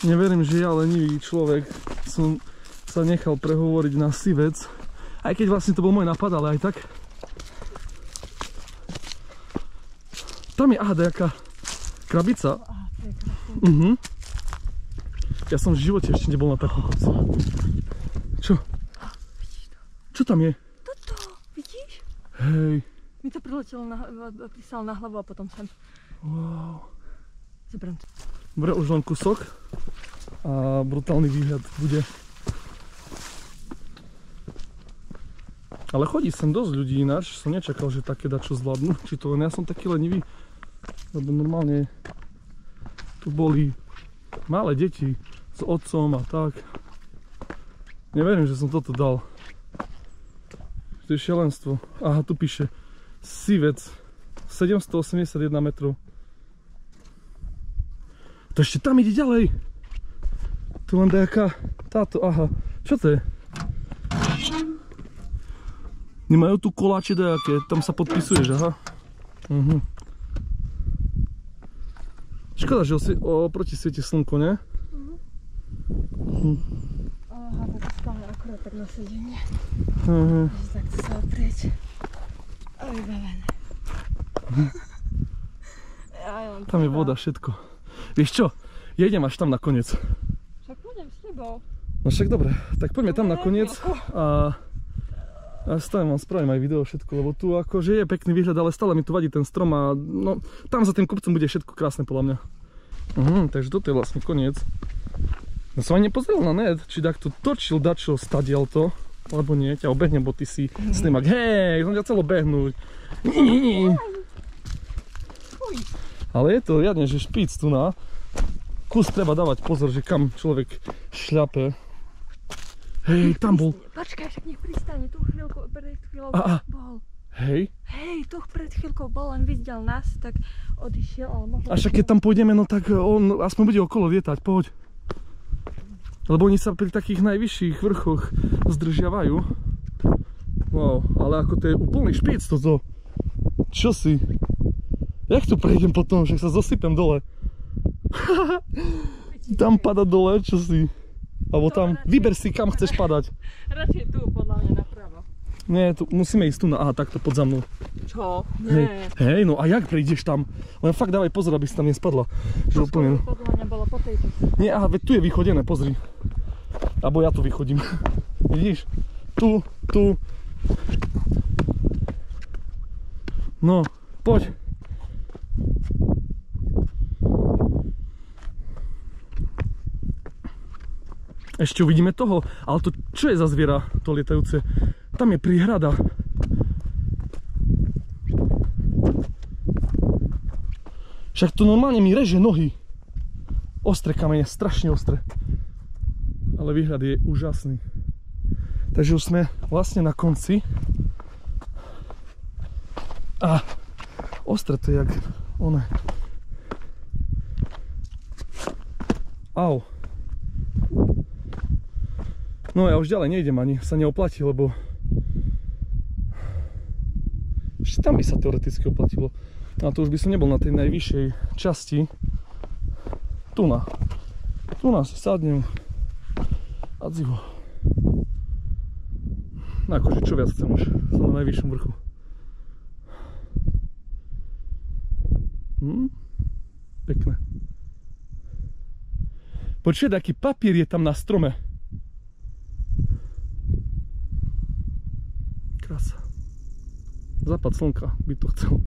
Neverím, že ja lenivý človek som sa nechal prehovoriť na Sivec. Aj keď vlastne to bol môj nápad, ale aj tak. Tam je, aha, nejaká krabica. Ja som v živote ešte nebol na takom kopci. Čo? Čo tam je? Toto, vidíš? Hej. Mi to priletelo, prisalo na hlavu a potom sem. Wow. Zoberiem to. Dobre, už len kusok a brutálny výhľad bude. Ale chodí sem dosť ľudí ináč, som nečakal, že také dačo zvládnu. Či to len ja som taký lenivý, lebo normálne tu boli malé deti s otcom a tak. Neverím, že som toto dal. To je šialenstvo. Aha, tu píše Sivec 781 metrov. To ešte tam ide ďalej. Tu len nejaká táto, aha. Čo to je? Nemajú tu koláče dajaké, tam sa podpisuješ, aha. Škoda, že oproti svieti slnko, ne? Aha, tak stále akurát tak na sedenie. Že takto sa oprieť. A vybavené. Tam je voda, všetko. Vieš čo? Ja idem až tam nakoniec. Však pôjdem s tebou. No však dobre, tak poďme tam nakoniec a stále vám spravím aj video všetko, lebo tu akože je pekný výhľad, ale stále mi tu vadí ten strom a no tam za tým kopcom bude všetko krásne podľa mňa. Takže toto je vlastne koniec. Ja som aj nepozrel na net, či takto točil dačo stadial to, alebo nie, ťa obehnem, bo ty si snímak. Hej, som ťa chcel obehnúť. Ale je to riadne, že špíc tu na. Kus treba dávať pozor, že kam človek šľape. Hej, tam bol. Počkaj, však nech pristane, tu chvíľkou, pred chvíľou bol. Hej? Hej, tu pred chvíľkou bol, len videl nás, tak odišiel, ale mohol... A však keď tam pôjdeme, no tak on aspoň bude okolo lietať, poď. Lebo oni sa pri takých najvyšších vrchoch zdržiavajú. Wow, ale ako to je úplný špic toto. Čo si? Jak tu prejdem potom, však sa zosypem dole. Tam pada dole, čo si? Alebo tam, vyber si, kam chceš padať. Radšej tu, podľa mňa napravo. Nie, tu musíme ísť tu na, aha, takto pod za mnou. Čo? Nie. Hej, no a jak prejdeš tam? Len fakt dávaj pozor, aby si tam nespadla. Že úplne... Podľa mňa bolo po tejto. Nie, aha, veď tu je vychodené, pozri. Abo ja tu vychodím. Vidíš? Tu. No, poď. Ešte uvidíme toho, ale to čo je za zviera, to lietajúce? Tam je príhrada. Však to normálne mi reže nohy. Ostré kamene, strašne ostré. Ale výhľad je úžasný. Takže už sme vlastne na konci. A ostré to je jak one. Au. No ja už ďalej nejdem, ani sa neoplatí, lebo ešte tam by sa teoreticky oplatilo. No a to už by som nebol na tej najvyššej časti. Tu si sadnem a dzivo. No akože čo viac chcem, už som na najvyššom vrchu. Pekné. Počuť, aký papier je tam na strome. Krása. Západ slnka by to chcel.